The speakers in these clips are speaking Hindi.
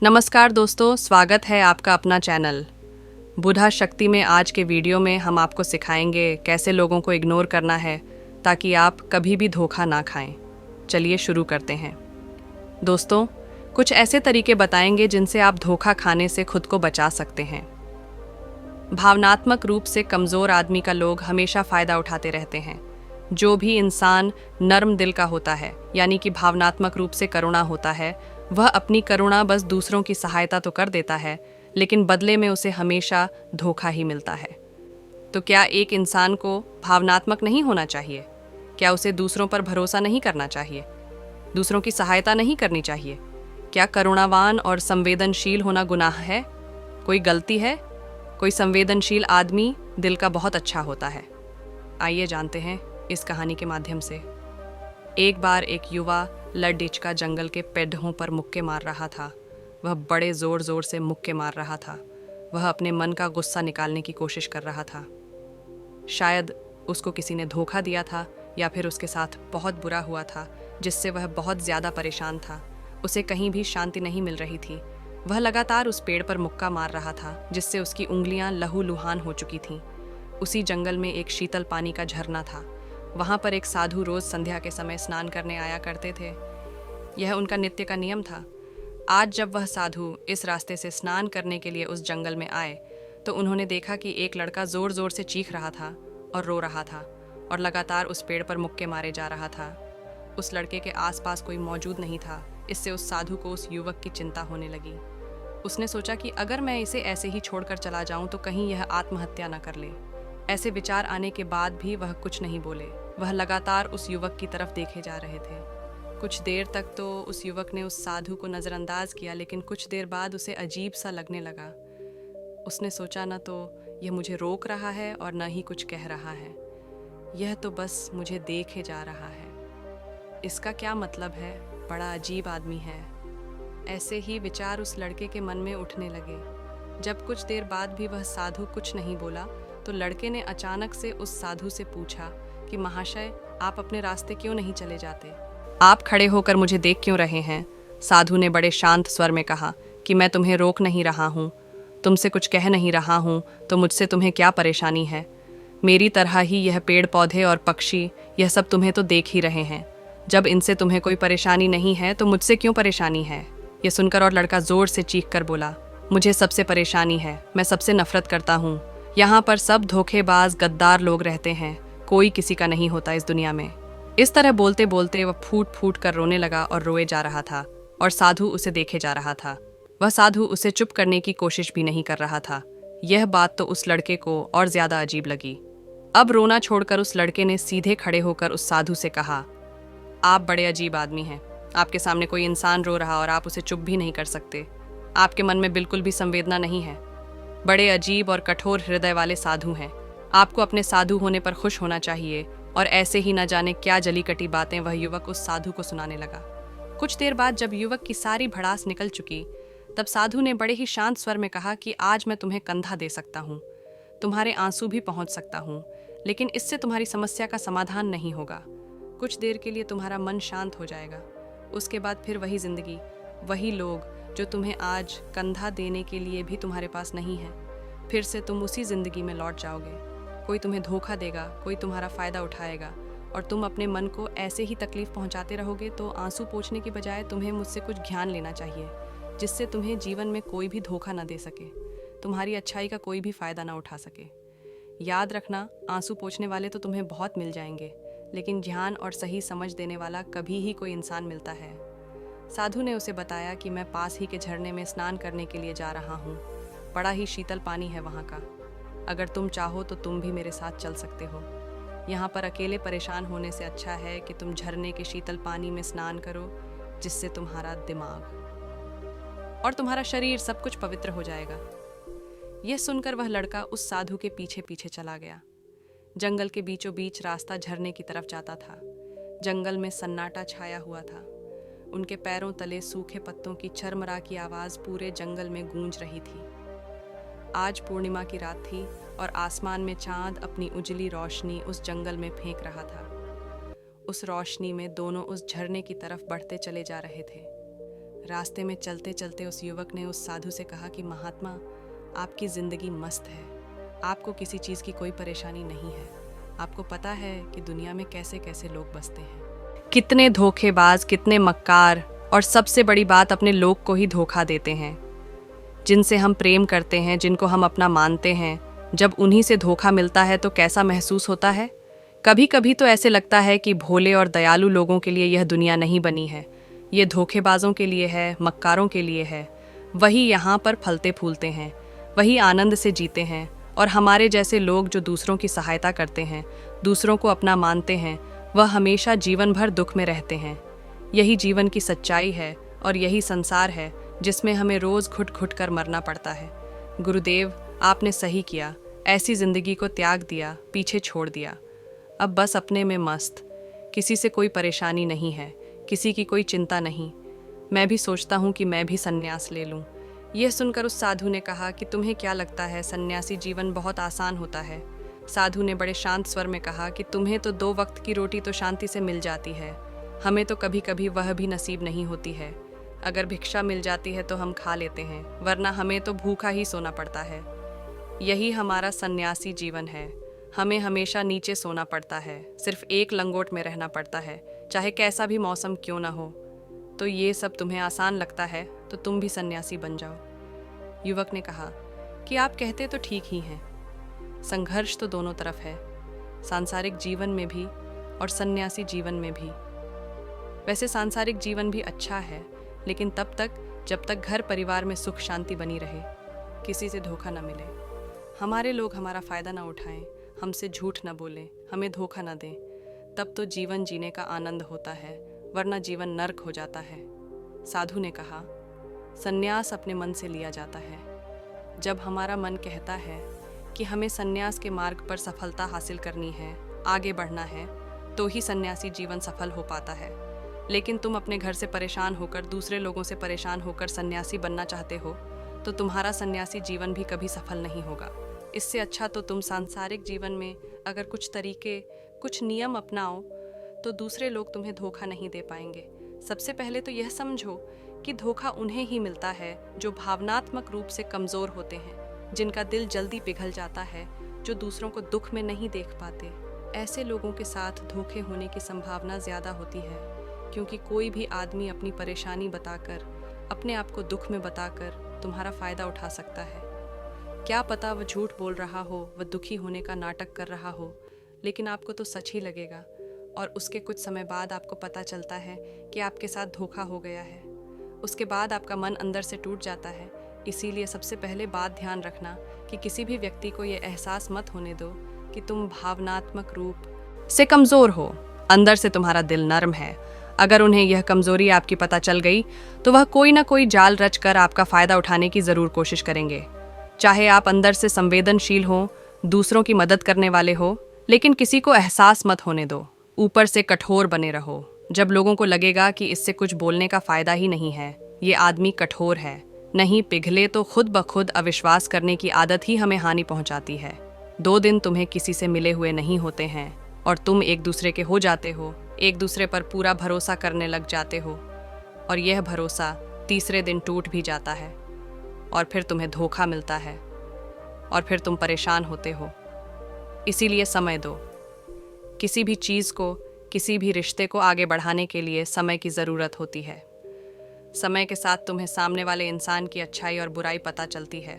नमस्कार दोस्तों, स्वागत है आपका अपना चैनल बुधा शक्ति में। आज के वीडियो में हम आपको सिखाएंगे कैसे लोगों को इग्नोर करना है ताकि आप कभी भी धोखा ना खाएं। चलिए शुरू करते हैं। दोस्तों, कुछ ऐसे तरीके बताएंगे जिनसे आप धोखा खाने से खुद को बचा सकते हैं। भावनात्मक रूप से कमज़ोर आदमी का लोग हमेशा फ़ायदा उठाते रहते हैं। जो भी इंसान नर्म दिल का होता है, यानी कि भावनात्मक रूप से करुणा होता है, वह अपनी करुणा बस दूसरों की सहायता तो कर देता है, लेकिन बदले में उसे हमेशा धोखा ही मिलता है। तो क्या एक इंसान को भावनात्मक नहीं होना चाहिए? क्या उसे दूसरों पर भरोसा नहीं करना चाहिए? दूसरों की सहायता नहीं करनी चाहिए? क्या करुणावान और संवेदनशील होना गुनाह है? कोई गलती है? कोई संवेदनशील आदमी दिल का बहुत अच्छा होता है। आइए जानते हैं इस कहानी के माध्यम से। एक बार एक युवा लडिच का जंगल के पेड़ों पर मुक्के मार रहा था। वह बड़े जोर जोर से मुक्के मार रहा था। वह अपने मन का गुस्सा निकालने की कोशिश कर रहा था। शायद उसको किसी ने धोखा दिया था या फिर उसके साथ बहुत बुरा हुआ था, जिससे वह बहुत ज़्यादा परेशान था। उसे कहीं भी शांति नहीं मिल रही थी। वह लगातार उस पेड़ पर मुक्का मार रहा था, जिससे उसकी उंगलियां लहूलुहान हो चुकी थीं। उसी जंगल में एक शीतल पानी का झरना था। वहाँ पर एक साधु रोज संध्या के समय स्नान करने आया करते थे। यह उनका नित्य का नियम था। आज जब वह साधु इस रास्ते से स्नान करने के लिए उस जंगल में आए, तो उन्होंने देखा कि एक लड़का जोर जोर से चीख रहा था और रो रहा था और लगातार उस पेड़ पर मुक्के मारे जा रहा था। उस लड़के के आसपास कोई मौजूद नहीं था। इससे उस साधु को उस युवक की चिंता होने लगी। उसने सोचा कि अगर मैं इसे ऐसे ही छोड़कर चला जाऊं तो कहीं यह आत्महत्या न कर ले। ऐसे विचार आने के बाद भी वह कुछ नहीं बोले। वह लगातार उस युवक की तरफ देखे जा रहे थे। कुछ देर तक तो उस युवक ने उस साधु को नज़रअंदाज किया, लेकिन कुछ देर बाद उसे अजीब सा लगने लगा। उसने सोचा, न तो यह मुझे रोक रहा है और न ही कुछ कह रहा है। यह तो बस मुझे देखे जा रहा है। इसका क्या मतलब है? बड़ा अजीब आदमी है। ऐसे ही विचार उस लड़के के मन में उठने लगे। जब कुछ देर बाद भी वह साधु कुछ नहीं बोला, तो लड़के ने अचानक से उस साधु से पूछा कि महाशय, आप अपने रास्ते क्यों नहीं चले जाते? आप खड़े होकर मुझे देख क्यों रहे हैं? साधु ने बड़े शांत स्वर में कहा कि मैं तुम्हें रोक नहीं रहा हूँ, तुमसे कुछ कह नहीं रहा हूँ, तो मुझसे तुम्हें क्या परेशानी है? मेरी तरह ही यह पेड़ पौधे और पक्षी, यह सब तुम्हें तो देख ही रहे हैं। जब इनसे तुम्हें कोई परेशानी नहीं है तो मुझसे क्यों परेशानी है? यह सुनकर और लड़का जोर से चीख कर बोला, मुझे सबसे परेशानी है। मैं सबसे नफरत करता हूँ। यहाँ पर सब धोखेबाज गद्दार लोग रहते हैं। कोई किसी का नहीं होता इस दुनिया में। इस तरह बोलते बोलते वह फूट फूट कर रोने लगा और रोए जा रहा था, और साधु उसे देखे जा रहा था। वह साधु उसे चुप करने की कोशिश भी नहीं कर रहा था। यह बात तो उस लड़के को और ज्यादा अजीब लगी। अब रोना छोड़कर उस लड़के ने सीधे खड़े होकर उस साधु से कहा, आप बड़े अजीब आदमी हैं। आपके सामने कोई इंसान रो रहा और आप उसे चुप भी नहीं कर सकते। आपके मन में बिल्कुल भी संवेदना नहीं है। बड़े अजीब और कठोर हृदय वाले साधु हैं। आपको अपने साधु होने पर खुश होना चाहिए। और ऐसे ही न जाने क्या जली कटी बातें वह युवक उस साधु को सुनाने लगा। कुछ देर बाद जब युवक की सारी भड़ास निकल चुकी, तब साधु ने बड़े ही शांत स्वर में कहा कि आज मैं तुम्हें कंधा दे सकता हूँ, तुम्हारे आंसू भी पहुँच सकता हूँ, लेकिन इससे तुम्हारी समस्या का समाधान नहीं होगा। कुछ देर के लिए तुम्हारा मन शांत हो जाएगा। उसके बाद फिर वही जिंदगी, वही लोग जो तुम्हें आज कंधा देने के लिए भी तुम्हारे पास नहीं है। फिर से तुम उसी जिंदगी में लौट जाओगे। कोई तुम्हें धोखा देगा, कोई तुम्हारा फ़ायदा उठाएगा, और तुम अपने मन को ऐसे ही तकलीफ़ पहुंचाते रहोगे। तो आंसू पोंछने की बजाय तुम्हें मुझसे कुछ ज्ञान लेना चाहिए, जिससे तुम्हें जीवन में कोई भी धोखा ना दे सके, तुम्हारी अच्छाई का कोई भी फ़ायदा ना उठा सके। याद रखना, आंसू पोंछने वाले तो तुम्हें बहुत मिल जाएंगे, लेकिन ध्यान और सही समझ देने वाला कभी ही कोई इंसान मिलता है। साधु ने उसे बताया कि मैं पास ही के झरने में स्नान करने के लिए जा रहा हूँ। बड़ा ही शीतल पानी है वहाँ का। अगर तुम चाहो तो तुम भी मेरे साथ चल सकते हो। यहाँ पर अकेले परेशान होने से अच्छा है कि तुम झरने के शीतल पानी में स्नान करो, जिससे तुम्हारा दिमाग और तुम्हारा शरीर सब कुछ पवित्र हो जाएगा। यह सुनकर वह लड़का उस साधु के पीछे पीछे चला गया। जंगल के बीचों बीच रास्ता झरने की तरफ जाता था। जंगल में सन्नाटा छाया हुआ था। उनके पैरों तले सूखे पत्तों की चरमरा की आवाज़ पूरे जंगल में गूंज रही थी। आज पूर्णिमा की रात थी और आसमान में चांद अपनी उजली रोशनी उस जंगल में फेंक रहा था। उस रोशनी में दोनों उस झरने की तरफ बढ़ते चले जा रहे थे। रास्ते में चलते चलते उस युवक ने उस साधु से कहा कि महात्मा, आपकी ज़िंदगी मस्त है, आपको किसी चीज़ की कोई परेशानी नहीं है। आपको पता है कि दुनिया में कैसे कैसे लोग बसते हैं, कितने धोखेबाज, कितने मक्कार, और सबसे बड़ी बात, अपने लोग को ही धोखा देते हैं। जिनसे हम प्रेम करते हैं, जिनको हम अपना मानते हैं, जब उन्हीं से धोखा मिलता है तो कैसा महसूस होता है। कभी कभी तो ऐसे लगता है कि भोले और दयालु लोगों के लिए यह दुनिया नहीं बनी है, ये धोखेबाजों के लिए है, मक्कारों के लिए है। वही यहाँ पर फलते फूलते हैं, वही आनंद से जीते हैं, और हमारे जैसे लोग जो दूसरों की सहायता करते हैं, दूसरों को अपना मानते हैं, वह हमेशा जीवन भर दुख में रहते हैं। यही जीवन की सच्चाई है और यही संसार है जिसमें हमें रोज़ घुट घुट कर मरना पड़ता है। गुरुदेव, आपने सही किया, ऐसी ज़िंदगी को त्याग दिया, पीछे छोड़ दिया। अब बस अपने में मस्त, किसी से कोई परेशानी नहीं है, किसी की कोई चिंता नहीं। मैं भी सोचता हूँ कि मैं भी संन्यास ले लूँ। यह सुनकर उस साधु ने कहा कि तुम्हें क्या लगता है सन्यासी जीवन बहुत आसान होता है। साधु ने बड़े शांत स्वर में कहा कि तुम्हें तो 2 वक्त की रोटी तो शांति से मिल जाती है, हमें तो कभी कभी वह भी नसीब नहीं होती है। अगर भिक्षा मिल जाती है तो हम खा लेते हैं, वरना हमें तो भूखा ही सोना पड़ता है। यही हमारा सन्यासी जीवन है। हमें हमेशा नीचे सोना पड़ता है, सिर्फ एक लंगोट में रहना पड़ता है, चाहे कैसा भी मौसम क्यों ना हो। तो ये सब तुम्हें आसान लगता है तो तुम भी सन्यासी बन जाओ। युवक ने कहा कि आप कहते तो ठीक ही हैं, संघर्ष तो दोनों तरफ है, सांसारिक जीवन में भी और सन्यासी जीवन में भी। वैसे सांसारिक जीवन भी अच्छा है, लेकिन तब तक जब तक घर परिवार में सुख शांति बनी रहे, किसी से धोखा न मिले, हमारे लोग हमारा फ़ायदा ना उठाएं, हमसे झूठ न बोलें, हमें धोखा न दें, तब तो जीवन जीने का आनंद होता है, वरना जीवन नर्क हो जाता है। साधु ने कहा, संन्यास अपने मन से लिया जाता है। जब हमारा मन कहता है कि हमें संन्यास के मार्ग पर सफलता हासिल करनी है, आगे बढ़ना है, तो ही सन्यासी जीवन सफल हो पाता है। लेकिन तुम अपने घर से परेशान होकर, दूसरे लोगों से परेशान होकर सन्यासी बनना चाहते हो, तो तुम्हारा सन्यासी जीवन भी कभी सफल नहीं होगा। इससे अच्छा तो तुम सांसारिक जीवन में अगर कुछ तरीके, कुछ नियम अपनाओ, तो दूसरे लोग तुम्हें धोखा नहीं दे पाएंगे। सबसे पहले तो यह समझो कि धोखा उन्हें ही मिलता है जो भावनात्मक रूप से कमज़ोर होते हैं, जिनका दिल जल्दी पिघल जाता है, जो दूसरों को दुख में नहीं देख पाते। ऐसे लोगों के साथ धोखे होने की संभावना ज़्यादा होती है, क्योंकि कोई भी आदमी अपनी परेशानी बताकर, अपने आप को दुख में बताकर तुम्हारा फ़ायदा उठा सकता है। क्या पता वह झूठ बोल रहा हो, वह दुखी होने का नाटक कर रहा हो, लेकिन आपको तो सच ही लगेगा, और उसके कुछ समय बाद आपको पता चलता है कि आपके साथ धोखा हो गया है। उसके बाद आपका मन अंदर से टूट जाता है। इसीलिए सबसे पहले बात ध्यान रखना कि किसी भी व्यक्ति को ये एहसास मत होने दो कि तुम भावनात्मक रूप से कमज़ोर हो, अंदर से तुम्हारा दिल नर्म है। अगर उन्हें यह कमज़ोरी आपकी पता चल गई तो वह कोई ना कोई जाल रच कर आपका फ़ायदा उठाने की ज़रूर कोशिश करेंगे। चाहे आप अंदर से संवेदनशील हो, दूसरों की मदद करने वाले हो, लेकिन किसी को एहसास मत होने दो। ऊपर से कठोर बने रहो। जब लोगों को लगेगा कि इससे कुछ बोलने का फ़ायदा ही नहीं है, ये आदमी कठोर है, नहीं पिघले, तो खुद ब खुद अविश्वास करने की आदत ही हमें हानि पहुंचाती है। 2 दिन तुम्हें किसी से मिले हुए नहीं होते हैं और तुम एक दूसरे के हो जाते हो, एक दूसरे पर पूरा भरोसा करने लग जाते हो, और यह भरोसा तीसरे दिन टूट भी जाता है, और फिर तुम्हें धोखा मिलता है, और फिर तुम परेशान होते हो। इसीलिए समय दो। किसी भी चीज़ को, किसी भी रिश्ते को आगे बढ़ाने के लिए समय की ज़रूरत होती है। समय के साथ तुम्हें सामने वाले इंसान की अच्छाई और बुराई पता चलती है।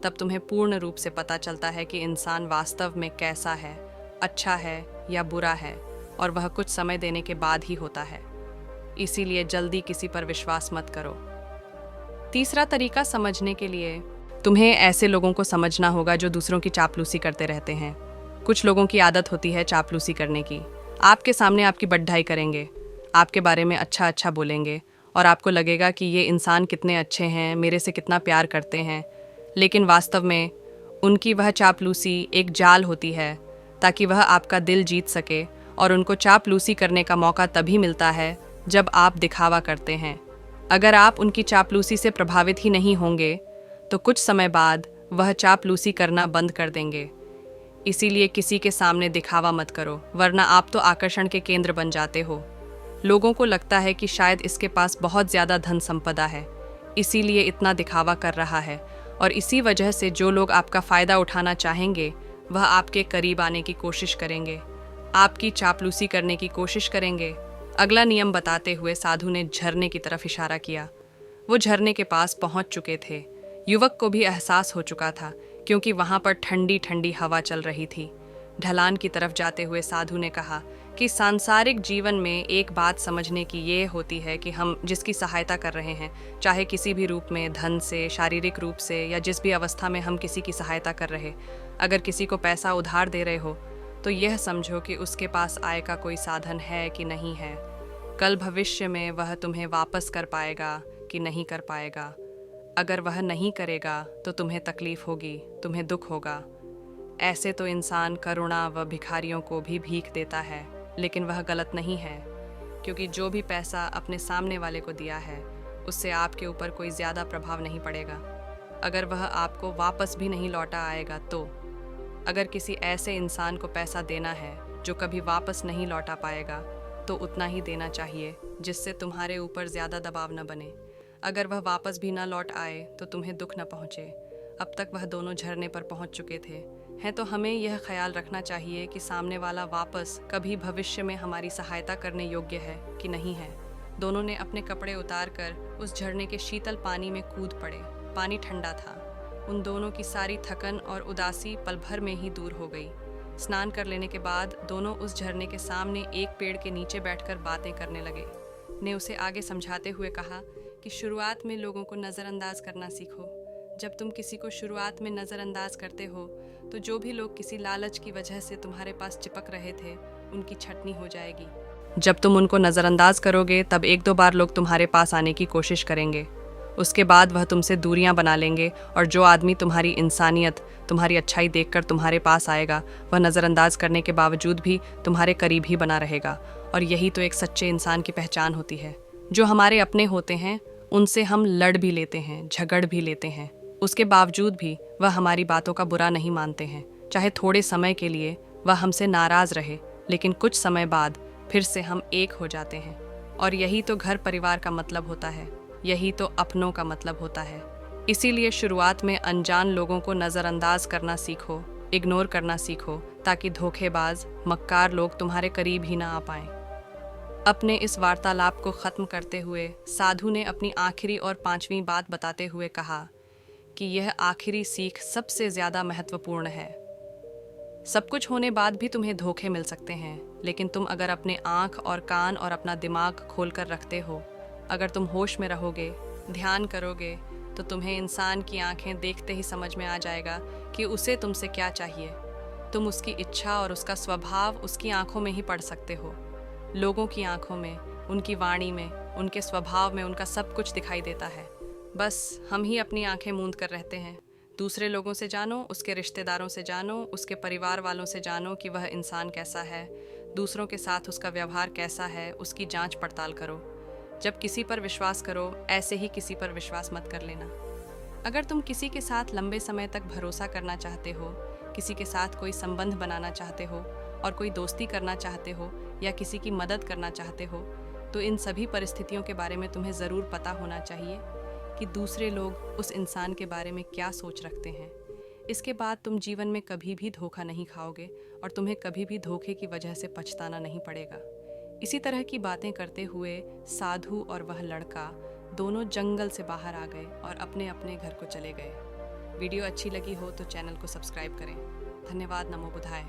तब तुम्हें पूर्ण रूप से पता चलता है कि इंसान वास्तव में कैसा है, अच्छा है या बुरा है, और वह कुछ समय देने के बाद ही होता है। इसीलिए जल्दी किसी पर विश्वास मत करो। तीसरा तरीका समझने के लिए तुम्हें ऐसे लोगों को समझना होगा जो दूसरों की चापलूसी करते रहते हैं। कुछ लोगों की आदत होती है चापलूसी करने की। आपके सामने आपकी बढ़ाई करेंगे, आपके बारे में अच्छा अच्छा बोलेंगे, और आपको लगेगा कि ये इंसान कितने अच्छे हैं, मेरे से कितना प्यार करते हैं। लेकिन वास्तव में उनकी वह चापलूसी एक जाल होती है, ताकि वह आपका दिल जीत सके, और उनको चापलूसी करने का मौका तभी मिलता है जब आप दिखावा करते हैं। अगर आप उनकी चापलूसी से प्रभावित ही नहीं होंगे तो कुछ समय बाद वह चापलूसी करना बंद कर देंगे। इसीलिए किसी के सामने दिखावा मत करो, वरना आप तो आकर्षण के केंद्र बन जाते हो। लोगों को लगता है कि शायद इसके पास बहुत ज़्यादा धन संपदा है, इसीलिए इतना दिखावा कर रहा है, और इसी वजह से जो लोग आपका फ़ायदा उठाना चाहेंगे वह आपके करीब आने की कोशिश करेंगे, आपकी चापलूसी करने की कोशिश करेंगे। अगला नियम बताते हुए साधु ने झरने की तरफ इशारा किया। वो झरने के पास पहुंच चुके थे। युवक को भी एहसास हो चुका था, क्योंकि वहां पर ठंडी ठंडी हवा चल रही थी। ढलान की तरफ जाते हुए साधु ने कहा कि सांसारिक जीवन में एक बात समझने की ये होती है कि हम जिसकी सहायता कर रहे हैं, चाहे किसी भी रूप में, धन से, शारीरिक रूप से, या जिस भी अवस्था में हम किसी की सहायता कर रहे, अगर किसी को पैसा उधार दे रहे हो तो यह समझो कि उसके पास आय का कोई साधन है कि नहीं है। कल भविष्य में वह तुम्हें वापस कर पाएगा कि नहीं कर पाएगा। अगर वह नहीं करेगा तो तुम्हें तकलीफ होगी, तुम्हें दुख होगा। ऐसे तो इंसान करुणा व भिखारियों को भी भीख देता है, लेकिन वह गलत नहीं है, क्योंकि जो भी पैसा अपने सामने वाले को दिया है उससे आपके ऊपर कोई ज़्यादा प्रभाव नहीं पड़ेगा। अगर वह आपको वापस भी नहीं लौटा आएगा तो अगर किसी ऐसे इंसान को पैसा देना है जो कभी वापस नहीं लौटा पाएगा, तो उतना ही देना चाहिए जिससे तुम्हारे ऊपर ज़्यादा दबाव न बने। अगर वह वापस भी ना लौट आए तो तुम्हें दुख न पहुँचे। अब तक वह दोनों झरने पर पहुँच चुके थे हैं, तो हमें यह ख्याल रखना चाहिए कि सामने वाला वापस कभी भविष्य में हमारी सहायता करने योग्य है कि नहीं है। दोनों ने अपने कपड़े उतार कर उस झरने के शीतल पानी में कूद पड़े। पानी ठंडा था। उन दोनों की सारी थकन और उदासी पल भर में ही दूर हो गई। स्नान कर लेने के बाद दोनों उस झरने के सामने एक पेड़ के नीचे बैठकर बातें करने लगे। ने उसे आगे समझाते हुए कहा कि शुरुआत में लोगों को नज़रअंदाज करना सीखो। जब तुम किसी को शुरुआत में नज़रअंदाज करते हो तो जो भी लोग किसी लालच की वजह से तुम्हारे पास चिपक रहे थे, उनकी छटनी हो जाएगी। जब तुम उनको नज़रअंदाज करोगे तब एक दो बार लोग तुम्हारे पास आने की कोशिश करेंगे। उसके बाद वह तुमसे दूरियां बना लेंगे, और जो आदमी तुम्हारी इंसानियत, तुम्हारी अच्छाई देखकर तुम्हारे पास आएगा, वह नज़रअंदाज करने के बावजूद भी तुम्हारे करीब ही बना रहेगा। और यही तो एक सच्चे इंसान की पहचान होती है। जो हमारे अपने होते हैं उनसे हम लड़ भी लेते हैं, झगड़ भी लेते हैं, उसके बावजूद भी वह हमारी बातों का बुरा नहीं मानते हैं। चाहे थोड़े समय के लिए वह हमसे नाराज़ रहे, लेकिन कुछ समय बाद फिर से हम एक हो जाते हैं। और यही तो घर परिवार का मतलब होता है, यही तो अपनों का मतलब होता है। इसीलिए शुरुआत में अनजान लोगों को नज़रअंदाज करना सीखो, इग्नोर करना सीखो, ताकि धोखेबाज, मक्कार लोग तुम्हारे करीब ही ना आ पाएं। अपने इस वार्तालाप को ख़त्म करते हुए साधु ने अपनी आखिरी और 5वीं बात बताते हुए कहा कि यह आखिरी सीख सबसे ज़्यादा महत्वपूर्ण है। सब कुछ होने बाद भी तुम्हें धोखे मिल सकते हैं, लेकिन तुम अगर अपने आँख और कान और अपना दिमाग खोल कर रखते हो, अगर तुम होश में रहोगे, ध्यान करोगे, तो तुम्हें इंसान की आंखें देखते ही समझ में आ जाएगा कि उसे तुमसे क्या चाहिए। तुम उसकी इच्छा और उसका स्वभाव उसकी आंखों में ही पढ़ सकते हो। लोगों की आंखों में, उनकी वाणी में, उनके स्वभाव में उनका सब कुछ दिखाई देता है। बस हम ही अपनी आंखें मूंद कर रहते हैं। दूसरे लोगों से जानो, उसके रिश्तेदारों से जानो, उसके परिवार वालों से जानो कि वह इंसान कैसा है, दूसरों के साथ उसका व्यवहार कैसा है, उसकी जांच पड़ताल करो। जब किसी पर विश्वास करो, ऐसे ही किसी पर विश्वास मत कर लेना। अगर तुम किसी के साथ लंबे समय तक भरोसा करना चाहते हो, किसी के साथ कोई संबंध बनाना चाहते हो और कोई दोस्ती करना चाहते हो या किसी की मदद करना चाहते हो, तो इन सभी परिस्थितियों के बारे में तुम्हें ज़रूर पता होना चाहिए कि दूसरे लोग उस इंसान के बारे में क्या सोच रखते हैं। इसके बाद तुम जीवन में कभी भी धोखा नहीं खाओगे और तुम्हें कभी भी धोखे की वजह से पछताना नहीं पड़ेगा। इसी तरह की बातें करते हुए साधु और वह लड़का दोनों जंगल से बाहर आ गए और अपने अपने घर को चले गए। वीडियो अच्छी लगी हो तो चैनल को सब्सक्राइब करें। धन्यवाद। नमो बुद्धाय।